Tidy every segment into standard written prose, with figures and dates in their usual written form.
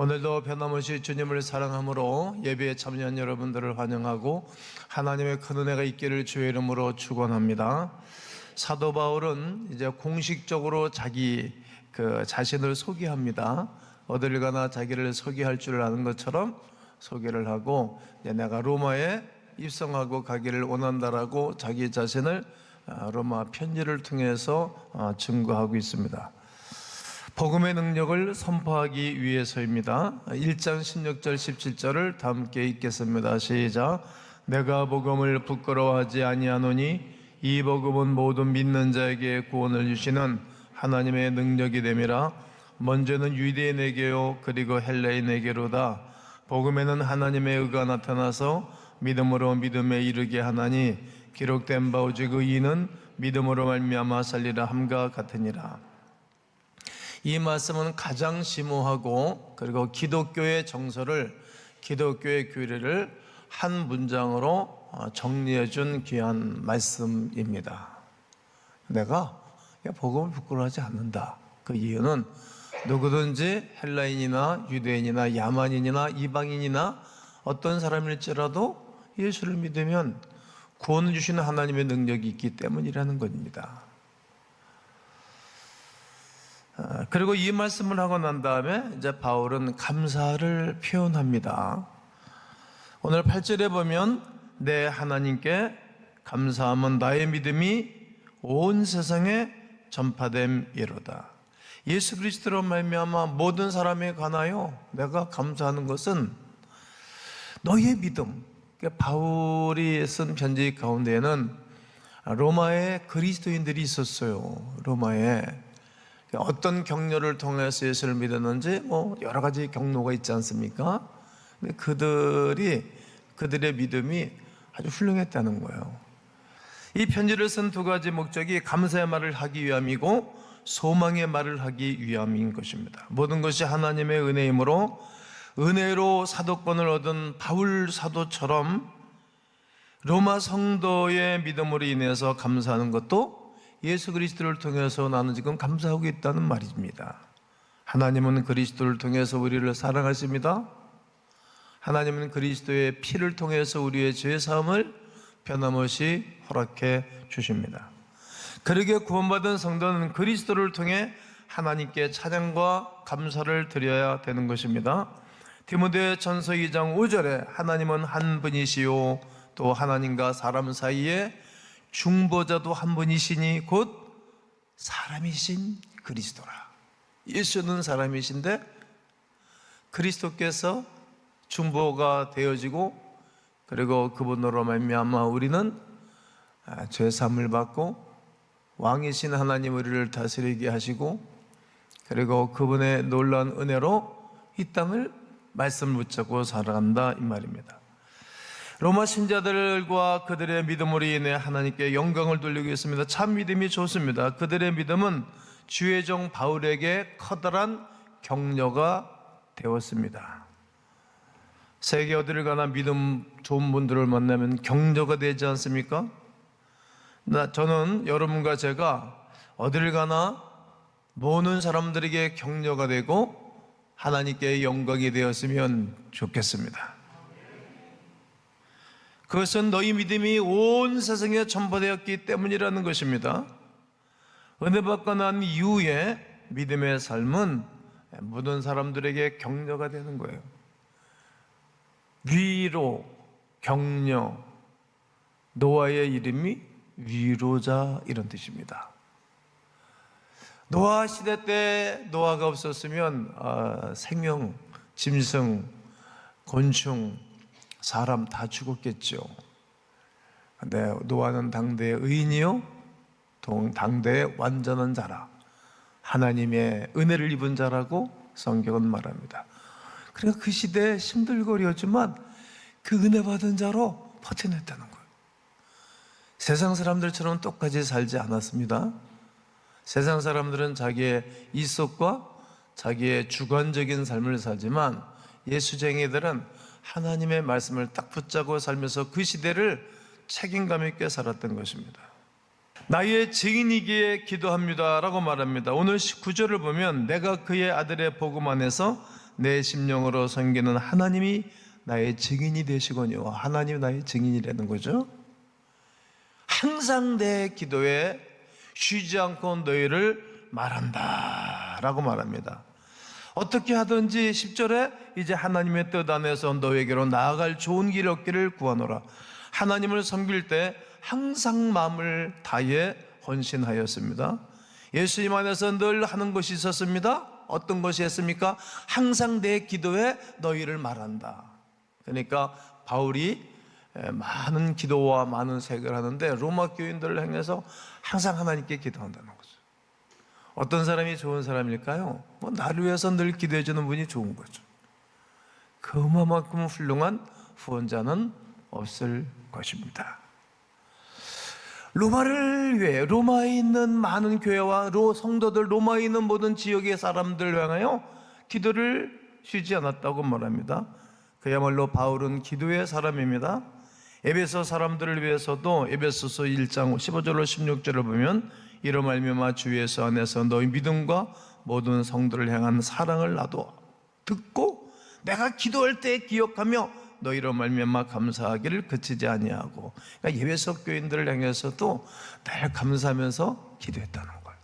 오늘도 변함없이 주님을 사랑함으로 예배에 참여한 여러분들을 환영하고 하나님의 큰 은혜가 있기를 주의 이름으로 축원합니다. 사도 바울은 이제 공식적으로 자기 자신을 소개합니다. 어딜 가나 자기를 소개할 줄 아는 것처럼 소개를 하고 내가 로마에 입성하고 가기를 원한다라고 자기 자신을 로마 편지를 통해서 증거하고 있습니다. 복음의 능력을 선포하기 위해서입니다. 1장 16절 17절을 다 함께 읽겠습니다. 시작. 내가 복음을 부끄러워하지 아니하노니 이 복음은 모든 믿는 자에게 구원을 주시는 하나님의 능력이 됨이라. 먼저는 유대인에게요 그리고 헬라인에게로다. 복음에는 하나님의 의가 나타나서 믿음으로 믿음에 이르게 하나니 기록된 바 오직 의인은 믿음으로 말미암아 살리라 함과 같으니라. 이 말씀은 가장 심오하고 그리고 기독교의 정서를, 기독교의 교리를 한 문장으로 정리해 준 귀한 말씀입니다. 내가 복음을 부끄러워하지 않는다. 그 이유는 누구든지 헬라인이나 유대인이나 야만인이나 이방인이나 어떤 사람일지라도 예수를 믿으면 구원을 주시는 하나님의 능력이 있기 때문이라는 겁니다. 그리고 이 말씀을 하고 난 다음에 이제 바울은 감사를 표현합니다. 오늘 8절에 보면 내 하나님께 감사함은 나의 믿음이 온 세상에 전파됨이로다. 예수 그리스도로 말미암아 모든 사람에 관하여 내가 감사하는 것은 너의 믿음. 바울이 쓴 편지 가운데에는 로마에 그리스도인들이 있었어요. 로마에 어떤 경로를 통해서 예수를 믿었는지 여러 가지 경로가 있지 않습니까? 근데 그들의 믿음이 아주 훌륭했다는 거예요. 이 편지를 쓴 두 가지 목적이 감사의 말을 하기 위함이고 소망의 말을 하기 위함인 것입니다. 모든 것이 하나님의 은혜이므로 은혜로 사도권을 얻은 바울 사도처럼 로마 성도의 믿음으로 인해서 감사하는 것도 예수 그리스도를 통해서 나는 지금 감사하고 있다는 말입니다. 하나님은 그리스도를 통해서 우리를 사랑하십니다. 하나님은 그리스도의 피를 통해서 우리의 죄사함을 변함없이 허락해 주십니다. 그러게 구원받은 성도는 그리스도를 통해 하나님께 찬양과 감사를 드려야 되는 것입니다. 디모데전서 2장 5절에 하나님은 한 분이시요 또 하나님과 사람 사이에 중보자도 한 분이시니 곧 사람이신 그리스도라. 예수는 사람이신데 그리스도께서 중보가 되어지고 그리고 그분으로 말미암아 우리는 죄사함을 받고 왕이신 하나님 우리를 다스리게 하시고 그리고 그분의 놀라운 은혜로 이 땅을 말씀을 붙잡고 살아간다 이 말입니다. 로마 신자들과 그들의 믿음으로 인해 하나님께 영광을 돌리고 있습니다. 참 믿음이 좋습니다. 그들의 믿음은 주의 종 바울에게 커다란 격려가 되었습니다. 세계 어디를 가나 믿음 좋은 분들을 만나면 격려가 되지 않습니까? 저는 여러분과 제가 어디를 가나 모든 사람들에게 격려가 되고 하나님께 영광이 되었으면 좋겠습니다. 그것은 너희 믿음이 온 세상에 전파되었기 때문이라는 것입니다. 은혜 받고 난 이후에 믿음의 삶은 모든 사람들에게 격려가 되는 거예요. 위로, 격려, 노아의 이름이 위로자 이런 뜻입니다. 노아 시대 때 노아가 없었으면 생명, 짐승, 곤충, 사람 다 죽었겠죠. 근데 노아는 당대의 의인이요 당대의 완전한 자라, 하나님의 은혜를 입은 자라고 성경은 말합니다. 그러니까 그 시대에 힘들거리였지만 그 은혜 받은 자로 버텨냈다는 거예요. 세상 사람들처럼 똑같이 살지 않았습니다. 세상 사람들은 자기의 이속과 자기의 주관적인 삶을 살지만 예수쟁이들은 하나님의 말씀을 딱 붙잡고 살면서 그 시대를 책임감 있게 살았던 것입니다. 나의 증인이기에 기도합니다 라고 말합니다. 오늘 19절을 보면 내가 그의 아들의 복음 안에서 내 심령으로 섬기는 하나님이 나의 증인이 되시거니와. 하나님이 나의 증인이라는 거죠. 항상 내 기도에 쉬지 않고 너희를 말한다 라고 말합니다. 어떻게 하든지 10절에 이제 하나님의 뜻 안에서 너에게로 나아갈 좋은 길 얻기를 구하노라. 하나님을 섬길 때 항상 마음을 다해 헌신하였습니다. 예수님 안에서 늘 하는 것이 있었습니다. 어떤 것이 했습니까? 항상 내 기도에 너희를 말한다. 그러니까 바울이 많은 기도와 많은 세계를 하는데 로마 교인들을 향해서 항상 하나님께 기도한다는 거죠. 어떤 사람이 좋은 사람일까요? 나를 위해서 늘 기도해 주는 분이 좋은 거죠. 그만큼 훌륭한 후원자는 없을 것입니다. 로마를 위해, 로마에 있는 많은 교회와 성도들, 로마에 있는 모든 지역의 사람들 향하여 기도를 쉬지 않았다고 말합니다. 그야말로 바울은 기도의 사람입니다. 에베소 사람들을 위해서도 에베소서 1장 15절로 16절을 보면 이로 말미암아 주 예수 안에서 너희 믿음과 모든 성도를 향한 사랑을 나도 듣고 내가 기도할 때 기억하며 너희로 말미암아 감사하기를 그치지 아니하고. 그러니까 에베소 교인들을 향해서도 늘 감사하면서 기도했다는 거예요.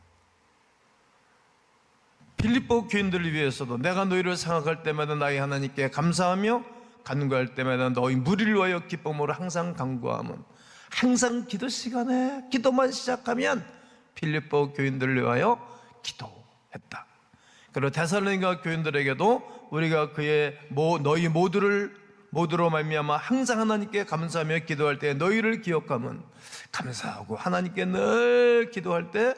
빌립보 교인들을 위해서도 내가 너희를 생각할 때마다 나의 하나님께 감사하며 간구할 때마다 너희 무리를 위하여 기쁨으로 항상 간구함은. 항상 기도 시간에 기도만 시작하면 빌립보 교인들을 위하여 기도했다. 그리고 데살로니가 교인들에게도 우리가 그의 너희 모두로 말미암아 항상 하나님께 감사하며 기도할 때 너희를 기억하면 감사하고 하나님께 늘 기도할 때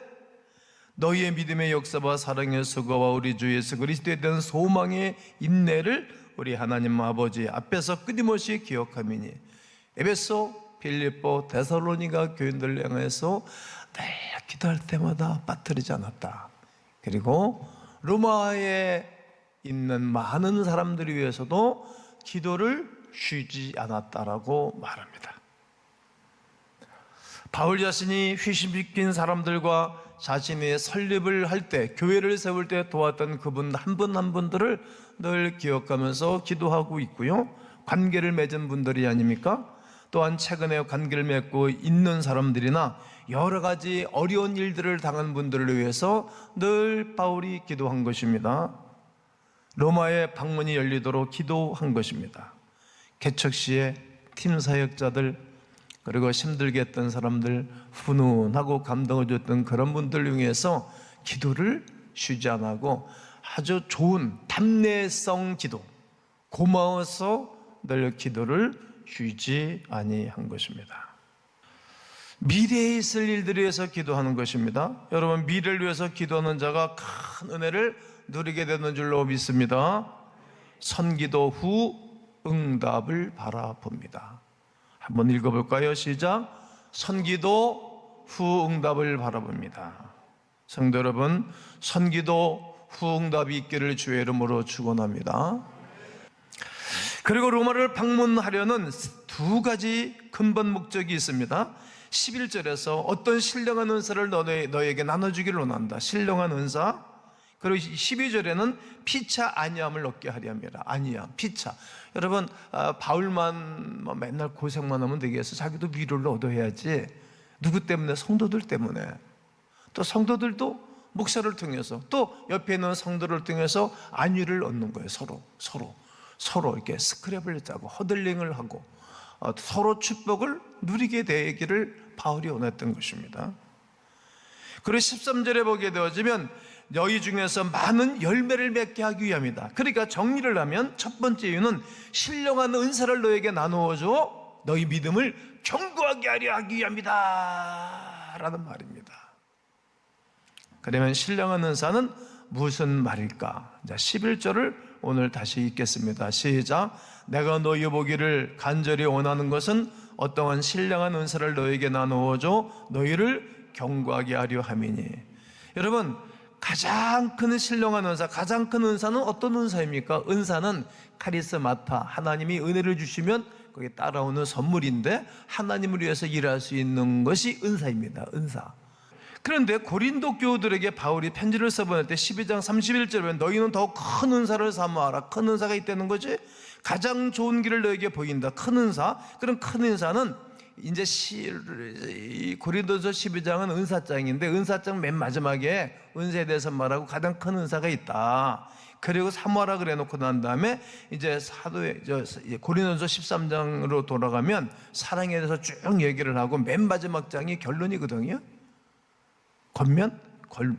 너희의 믿음의 역사와 사랑의 수고와 우리 주 예수 그리스도에 대한 소망의 인내를 우리 하나님 아버지 앞에서 끊임없이 기억함이니. 에베소, 빌립보, 데살로니가 교인들을 향해서 늘 기도할 때마다 빠뜨리지 않았다. 그리고 로마에 있는 많은 사람들을 위해서도 기도를 쉬지 않았다라고 말합니다. 바울 자신이 회심시킨 사람들과 자신의 설립을 할 때, 교회를 세울 때 도왔던 그분 한 분 한 분들을 늘 기억하면서 기도하고 있고요. 관계를 맺은 분들이 아닙니까? 또한 최근에 관계를 맺고 있는 사람들이나 여러 가지 어려운 일들을 당한 분들을 위해서 늘 바울이 기도한 것입니다. 로마의 방문이 열리도록 기도한 것입니다. 개척 시에 팀 사역자들, 그리고 힘들게 했던 사람들, 훈훈하고 감동을 줬던 그런 분들을 위해서 기도를 쉬지 않고 아주 좋은 담내성 기도, 고마워서 늘 기도를 쉬지 아니한 것입니다. 미래에 있을 일들을 위해서 기도하는 것입니다. 여러분, 미래를 위해서 기도하는 자가 큰 은혜를 누리게 되는 줄로 믿습니다. 선기도 후 응답을 바라봅니다. 한번 읽어볼까요? 시작. 선기도 후 응답을 바라봅니다. 성도 여러분, 선기도 후 응답이 있기를 주의 이름으로 축원합니다. 그리고 로마를 방문하려는 두 가지 근본 목적이 있습니다. 11절에서 어떤 신령한 은사를 너에게 나눠주기를 원한다. 신령한 은사. 그리고 12절에는 피차 안위함을 얻게 하려 합니다. 안위함, 피차. 여러분, 바울만 맨날 고생만 하면 되겠어? 자기도 위로를 얻어야지. 누구 때문에? 성도들 때문에. 또 성도들도 목사를 통해서, 또 옆에 있는 성도를 통해서 안위를 얻는 거예요. 서로 이렇게 스크랩을 짜고 허들링을 하고 서로 축복을 누리게 되기를 바울이 원했던 것입니다. 그리고 13절에 보게 되어지면 너희 중에서 많은 열매를 맺게 하기 위함이다. 그러니까 정리를 하면 첫 번째 이유는 신령한 은사를 너에게 나누어줘 너희 믿음을 견고하게 하려 하기 위함이다 라는 말입니다. 그러면 신령한 은사는 무슨 말일까? 자, 11절을 오늘 다시 읽겠습니다. 시작. 내가 너희 보기를 간절히 원하는 것은 어떠한 신령한 은사를 너에게 나누어줘 너희를 견고하게 하려 함이니. 여러분, 가장 큰 신령한 은사, 가장 큰 은사는 어떤 은사입니까? 은사는 카리스마타, 하나님이 은혜를 주시면 거기에 따라오는 선물인데 하나님을 위해서 일할 수 있는 것이 은사입니다. 은사. 그런데 고린도 교우들에게 바울이 편지를 써보낼 때 12장 31절에 보면 너희는 더 큰 은사를 사모하라. 큰 은사가 있다는 거지. 가장 좋은 길을 너에게 보인다. 큰 은사. 그럼 큰 은사는 이제 고린도서 12장은 은사장인데 은사장 맨 마지막에 은사에 대해서 말하고 가장 큰 은사가 있다. 그리고 사모하라 그래 놓고 난 다음에 이제 고린도서 13장으로 돌아가면 사랑에 대해서 쭉 얘기를 하고 맨 마지막 장이 결론이거든요.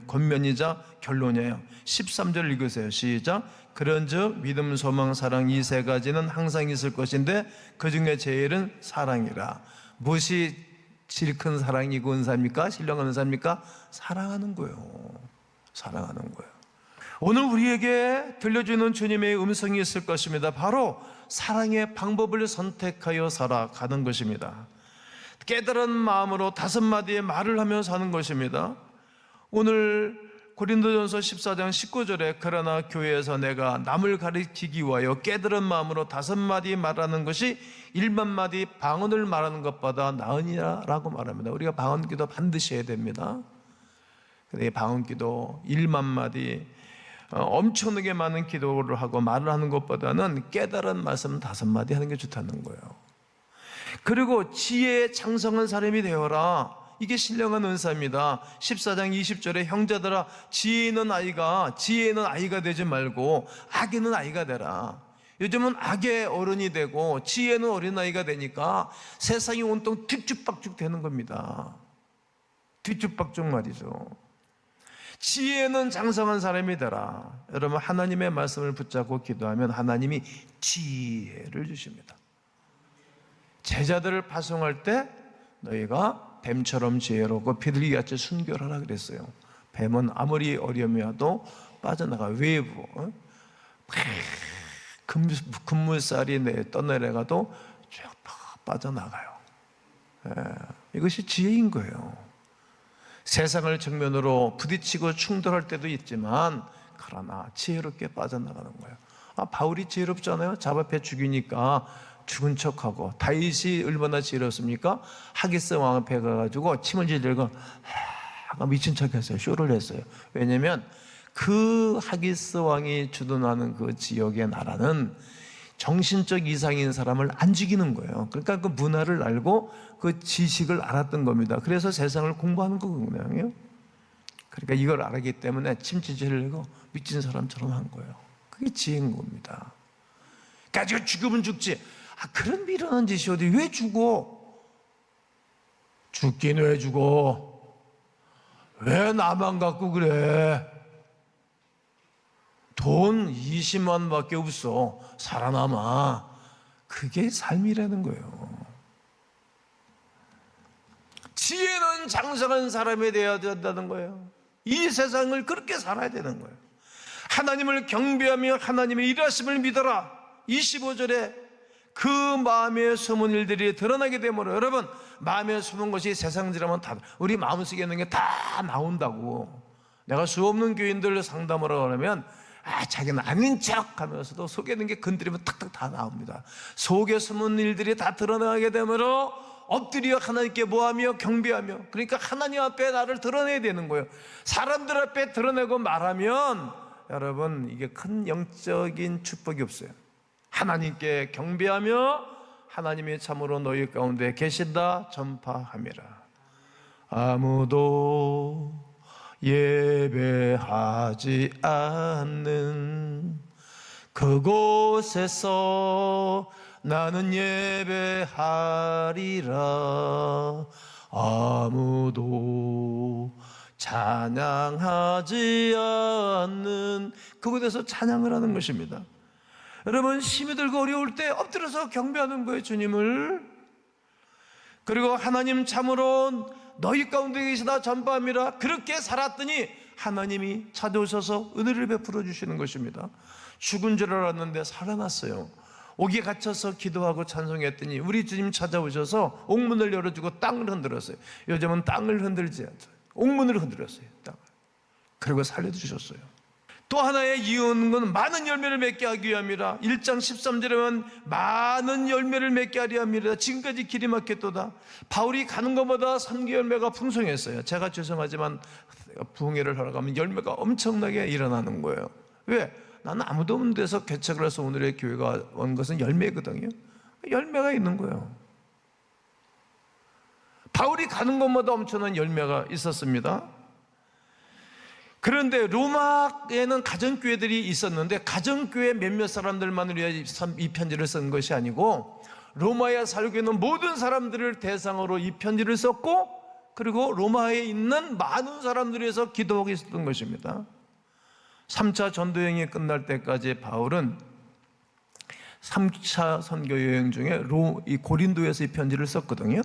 겉면이자 결론이에요. 13절 읽으세요. 시작. 그런즉 믿음, 소망, 사랑 이 세 가지는 항상 있을 것인데 그 중에 제일은 사랑이라. 무엇이 제일 큰 사랑이고 은사입니까? 신령한 은사입니까? 사랑하는 거예요. 사랑하는 거예요. 오늘 우리에게 들려주는 주님의 음성이 있을 것입니다. 바로 사랑의 방법을 선택하여 살아가는 것입니다. 깨달은 마음으로 5마디의 말을 하며 사는 것입니다. 오늘 고린도전서 14장 19절에 그러나 교회에서 내가 남을 가리키기 위하여 깨달은 마음으로 5마디 말하는 것이 1만 마디 방언을 말하는 것보다 나으니라 라고 말합니다. 우리가 방언기도 반드시 해야 됩니다. 근데 방언기도 1만 마디 엄청나게 많은 기도를 하고 말을 하는 것보다는 깨달은 말씀 5마디 하는 게 좋다는 거예요. 그리고 지혜에 장성한 사람이 되어라. 이게 신령한 은사입니다. 14장 20절에 형제들아 지혜는 아이가 되지 말고 악에는 아이가 되라. 요즘은 악의 어른이 되고 지혜는 어린아이가 되니까 세상이 온통 뒤죽박죽 되는 겁니다. 뒤죽박죽 말이죠. 지혜는 장성한 사람이 되라. 여러분 하나님의 말씀을 붙잡고 기도하면 하나님이 지혜를 주십니다. 제자들을 파송할 때 너희가 뱀처럼 지혜롭고 비둘기같이 순결하라 그랬어요. 뱀은 아무리 어려움이 와도 빠져나가. 외부 금물살이 떠내려가도 쭉 빠져나가요. 이것이 지혜인 거예요. 세상을 정면으로 부딪히고 충돌할 때도 있지만 그러나 지혜롭게 빠져나가는 거예요. 바울이 지혜롭잖아요. 잡아패 죽이니까 죽은 척하고. 다윗이 얼마나 지혜롭습니까? 하기스 왕 앞에 가가지고 침을 질질고 미친 척했어요. 쇼를 했어요. 왜냐하면 그 하기스 왕이 주둔하는 그 지역의 나라는 정신적 이상인 사람을 안 죽이는 거예요. 그러니까 그 문화를 알고 그 지식을 알았던 겁니다. 그래서 세상을 공부하는 거거든요. 그러니까 이걸 알았기 때문에 침질질을 내고 미친 사람처럼 한 거예요. 그게 지혜인 겁니다. 그러니까 죽으면 죽지. 그런 미련한 짓이 어디 왜 죽어? 죽긴 왜 죽어? 왜 나만 갖고 그래? 돈 20만 밖에 없어. 살아남아. 그게 삶이라는 거예요. 지혜는 장성한 사람이 되어야 된다는 거예요. 이 세상을 그렇게 살아야 되는 거예요. 하나님을 경배하며 하나님의 일하심을 믿어라. 25절에 그 마음에 숨은 일들이 드러나게 되므로. 여러분 마음에 숨은 것이 세상지라면 다 우리 마음속에 있는 게 다 나온다고. 내가 수없는 교인들 상담을 하면 자기는 아닌 척 하면서도 속에 있는 게 건드리면 탁탁 다 나옵니다. 속에 숨은 일들이 다 드러나게 되므로 엎드려 하나님께 모하며 경배하며. 그러니까 하나님 앞에 나를 드러내야 되는 거예요. 사람들 앞에 드러내고 말하면 여러분 이게 큰 영적인 축복이 없어요. 하나님께 경배하며 하나님이 참으로 너희 가운데 계신다 전파함이라. 아무도 예배하지 않는 그곳에서 나는 예배하리라. 아무도 찬양하지 않는 그곳에서 찬양을 하는 것입니다. 여러분 힘이 들고 어려울 때 엎드려서 경배하는 거예요, 주님을. 그리고 하나님 참으로 너희 가운데 계시다 전파함이라. 그렇게 살았더니 하나님이 찾아오셔서 은혜를 베풀어 주시는 것입니다. 죽은 줄 알았는데 살아났어요. 옥에 갇혀서 기도하고 찬송했더니 우리 주님 찾아오셔서 옥문을 열어주고 땅을 흔들었어요. 요즘은 땅을 흔들지 않죠. 옥문을 흔들었어요. 땅을. 그리고 살려주셨어요. 또 하나의 이유는 많은 열매를 맺게 하기 위함이라. 1장 13절에 보면 많은 열매를 맺게 하려 함이라. 지금까지 길이 막혔도다. 바울이 가는 것보다 3개 열매가 풍성했어요. 제가 죄송하지만 부흥회를 하러 가면 열매가 엄청나게 일어나는 거예요. 왜? 나는 아무도 없는 데서 개척을 해서 오늘의 교회가 온 것은 열매거든요. 열매가 있는 거예요. 바울이 가는 곳마다 엄청난 열매가 있었습니다. 그런데 로마에는 가정교회들이 있었는데 가정교회 몇몇 사람들만을 위해 이 편지를 쓴 것이 아니고 로마에 살고 있는 모든 사람들을 대상으로 이 편지를 썼고, 그리고 로마에 있는 많은 사람들을 위해서 기도하고 있었던 것입니다. 3차 전도여행이 끝날 때까지 바울은 3차 선교여행 중에 이 고린도에서 이 편지를 썼거든요.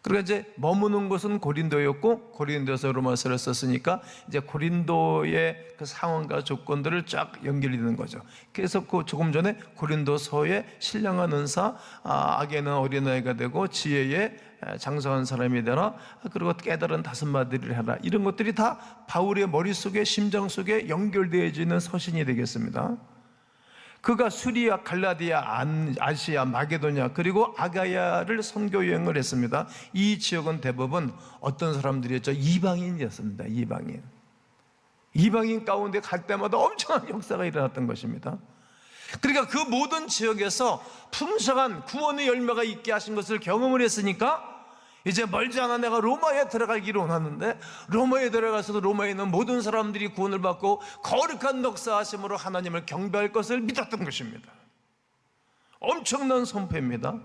그러니까 이제 머무는 곳은 고린도였고, 고린도에서 로마서를 썼으니까 이제 고린도의 그 상황과 조건들을 쫙 연결이 되는 거죠. 그래서 그 조금 전에 고린도서에 신령한 은사, 악에는 어린아이가 되고 지혜에 장성한 사람이 되라, 그리고 깨달은 다섯마디를 하라, 이런 것들이 다 바울의 머릿속에, 심장 속에 연결되어지는 서신이 되겠습니다. 그가 수리아, 갈라디아, 아시아, 마게도냐, 그리고 아가야를 선교 여행을 했습니다. 이 지역은 대부분 어떤 사람들이었죠? 이방인이었습니다. 이방인 가운데 갈 때마다 엄청난 역사가 일어났던 것입니다. 그러니까 그 모든 지역에서 풍성한 구원의 열매가 있게 하신 것을 경험을 했으니까 이제 멀지 않아 내가 로마에 들어가기를 원하는데, 로마에 들어가서도 로마에 있는 모든 사람들이 구원을 받고 거룩한 역사하심으로 하나님을 경배할 것을 믿었던 것입니다. 엄청난 선포입니다.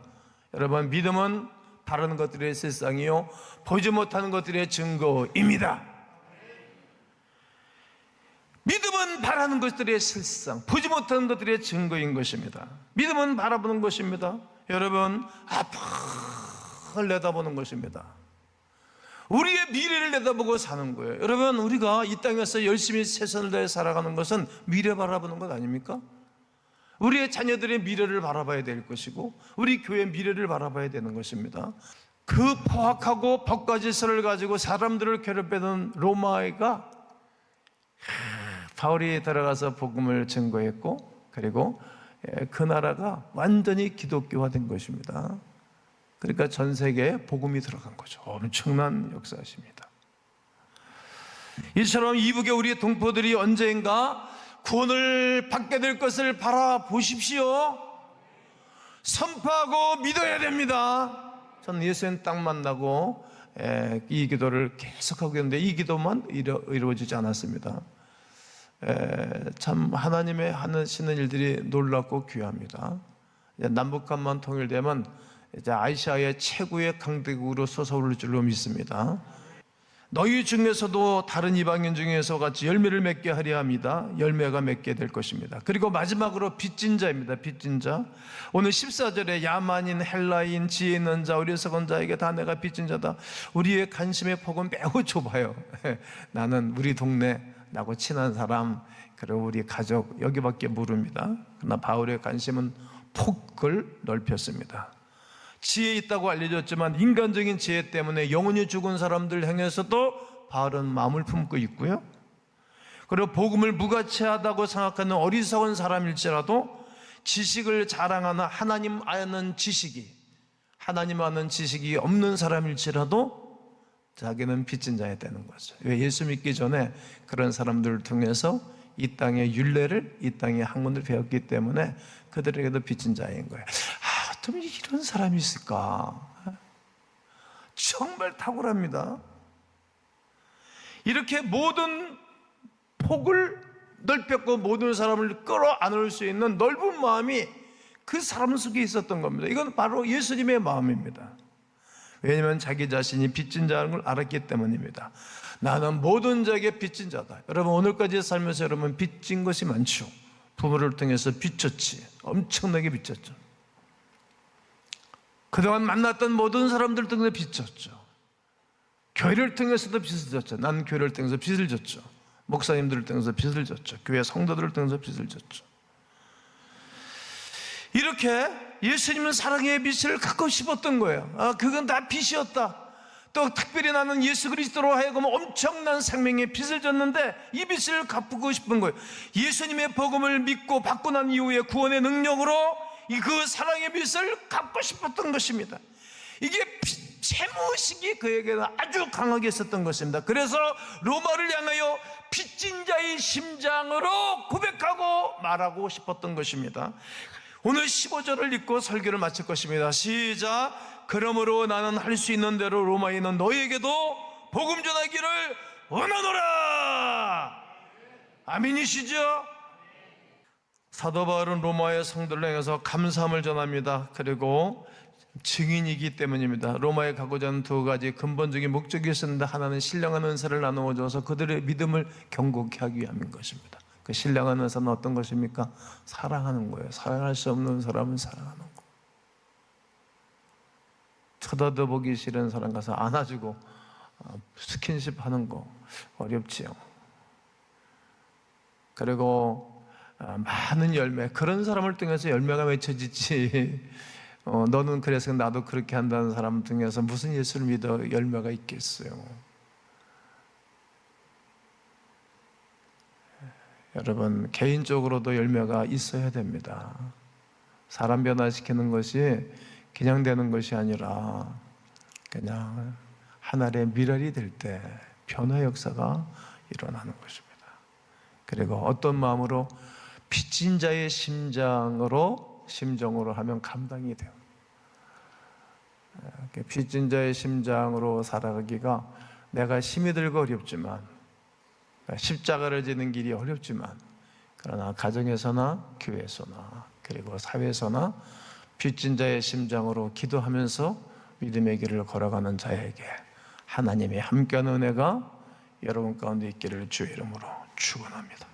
여러분, 믿음은 바라는 것들의 실상이요 보지 못하는 것들의 증거입니다. 믿음은 바라는 것들의 실상, 보지 못하는 것들의 증거인 것입니다. 믿음은 바라보는 것입니다. 여러분, 앞을 내다보는 것입니다. 우리의 미래를 내다보고 사는 거예요. 여러분, 우리가 이 땅에서 열심히 최선을 다해 살아가는 것은 미래 바라보는 것 아닙니까? 우리의 자녀들의 미래를 바라봐야 될 것이고, 우리 교회의 미래를 바라봐야 되는 것입니다. 그 포악하고 법가질서를 가지고 사람들을 괴롭히던 로마가 바울이 들어가서 복음을 증거했고, 그리고 그 나라가 완전히 기독교화된 것입니다. 그러니까 전 세계에 복음이 들어간 거죠. 엄청난 역사십니다. 이처럼 이북의 우리의 동포들이 언젠가 구원을 받게 될 것을 바라보십시오. 선포하고 믿어야 됩니다. 저는 예수님 딱 만나고 이 기도를 계속하고 있는데 이 기도만 이루어지지 않았습니다. 참 하나님의 하시는 일들이 놀랍고 귀합니다. 남북한만 통일되면 이제 아시아의 최고의 강대국으로 솟아오를 줄로 믿습니다. 너희 중에서도 다른 이방인 중에서 같이 열매를 맺게 하려 합니다. 열매가 맺게 될 것입니다. 그리고 마지막으로 빚진 자입니다. 빚진 자. 오늘 14절에 야만인, 헬라인, 지혜 있는 자, 어리석은 자에게 다 내가 빚진 자다. 우리의 관심의 폭은 매우 좁아요. 나는 우리 동네, 나하고 친한 사람, 그리고 우리 가족, 여기밖에 모릅니다. 그러나 바울의 관심은 폭을 넓혔습니다. 지혜 있다고 알려졌지만 인간적인 지혜 때문에 영혼이 죽은 사람들 향해서도 바울은 마음을 품고 있고요. 그리고 복음을 무가치하다고 생각하는 어리석은 사람일지라도 지식을 자랑하는 하나님 아는 지식이 없는 사람일지라도 자기는 빚진 자야 되는 거죠. 왜? 예수 믿기 전에 그런 사람들을 통해서 이 땅의 율례를, 이 땅의 학문을 배웠기 때문에 그들에게도 빚진 자인 거예요. 어떻게 이런 사람이 있을까? 정말 탁월합니다. 이렇게 모든 폭을 넓혔고 모든 사람을 끌어안을 수 있는 넓은 마음이 그 사람 속에 있었던 겁니다. 이건 바로 예수님의 마음입니다. 왜냐하면 자기 자신이 빚진 자라는 걸 알았기 때문입니다. 나는 모든 자에게 빚진 자다. 여러분, 오늘까지 살면서 여러분 빚진 것이 많죠. 부모를 통해서 빚졌지. 엄청나게 빚졌죠. 그동안 만났던 모든 사람들 통해서 빚졌죠. 교회를 통해서도 빚을 졌죠. 난 교회를 통해서 빚을 졌죠. 목사님들을 통해서 빚을 졌죠. 교회 성도들을 통해서 빚을 졌죠. 이렇게 예수님은 사랑의 빛을 갖고 싶었던 거예요. 그건 다 빛이었다. 또 특별히 나는 예수 그리스도로 하여금 엄청난 생명의 빚을 졌는데 이 빚을 갚고 싶은 거예요. 예수님의 복음을 믿고 받고 난 이후에 구원의 능력으로 그 사랑의 빚을 갚고 싶었던 것입니다. 이게 채무의식이 그에게는 아주 강하게 있었던 것입니다. 그래서 로마를 향하여 빚진 자의 심장으로 고백하고 말하고 싶었던 것입니다. 오늘 15절을 읽고 설교를 마칠 것입니다. 시작. 그러므로 나는 할 수 있는 대로 로마에 있는 너희에게도 복음 전하기를 원하노라. 아멘이시죠? 사도 바울은 로마의 성도를 향해서 감사함을 전합니다. 그리고 증인이기 때문입니다. 로마에 가고자 하는 두 가지 근본적인 목적이 있었는데, 하나는 신령한 은사를 나누어 줘서 그들의 믿음을 견고케 하기 위함인 것입니다. 그 신령한 은사는 어떤 것입니까? 사랑하는 거예요. 사랑할 수 없는 사람은 사랑하는 거. 쳐다도 보기 싫은 사람 가서 안아주고 스킨십 하는 거 어렵지요. 그리고 많은 열매, 그런 사람을 통해서 열매가 맺혀지지 너는 그래서 나도 그렇게 한다는 사람 중에서 무슨 예수를 믿어 열매가 있겠어요. 여러분, 개인적으로도 열매가 있어야 됩니다. 사람 변화시키는 것이 그냥 되는 것이 아니라 그냥 하늘의 미랄이 될 때 변화 역사가 일어나는 것입니다. 그리고 어떤 마음으로 빚진 자의 심정으로 하면 감당이 돼요. 빚진 자의 심장으로 살아가기가 내가 힘이 들고 어렵지만, 십자가를 지는 길이 어렵지만, 그러나 가정에서나 교회에서나 그리고 사회에서나 빚진 자의 심장으로 기도하면서 믿음의 길을 걸어가는 자에게 하나님의 함께하는 은혜가 여러분 가운데 있기를 주의 이름으로 축원합니다.